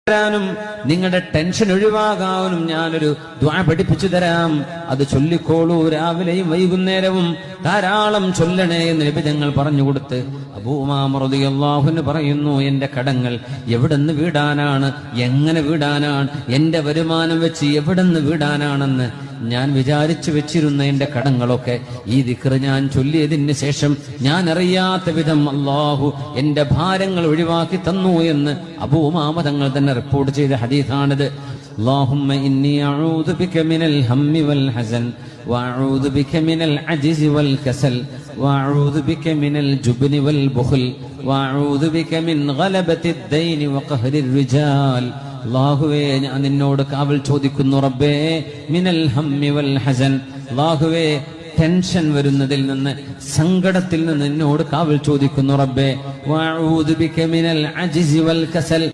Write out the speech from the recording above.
ും നിങ്ങളുടെ ടെൻഷൻ ഒഴിവാകാനും ഞാനൊരു ദുആ പഠിപ്പിച്ചു തരാം. അത് ചൊല്ലിക്കോളൂ, രാവിലെയും വൈകുന്നേരവും ധാരാളം ചൊല്ലണേ എന്ന് നബി തങ്ങൾ പറഞ്ഞുകൊടുത്ത് അബൂ ഉമാമ റളിയല്ലാഹു അൻഹു പറയുന്നു, എന്റെ കടങ്ങൾ എവിടെന്ന് വീടാനാണ്, എങ്ങനെ വീടാനാണ്, എന്റെ വരുമാനം വെച്ച് എവിടെന്ന് വീടാനാണെന്ന് ഞാൻ വിചാരിച്ചു വെച്ചിരുന്ന എന്റെ കടങ്ങളൊക്കെ ഈ ദിക്ർ ഞാൻ ചൊല്ലിയതിന് ശേഷം ഞാൻ അറിയാത്ത വിധം അല്ലാഹു എന്റെ ഭാരങ്ങൾ ഒഴിവാക്കി തന്നു എന്ന് അബൂ ഉമാമ തങ്ങൾ തന്നെ റിപ്പോർട്ട് ചെയ്ത ഹദീസാണിത്. اللهم إني أعوذ بك من الهم والحزن وأعوذ بك من العجز والكسل وأعوذ بك من الجبن والبخل وأعوذ بك من غلبة الدين وقهر الرجال. അല്ലാഹുവേ, ഞാൻ നിന്നോട് കാവൽ ചോദിക്കുന്നു റബ്ബേ, മിനൽ ഹമ്മി വൽ ഹസൻ, അല്ലാഹുവേ ടെൻഷൻ വരുന്നതിൽ നിന്ന്, സങ്കടത്തിൽ നിന്ന് നിന്നോട് കാവൽ ചോദിക്കുന്നു റബ്ബേ. വഅഊദു ബിക മിനൽ അജ്സി വൽ കസൽ.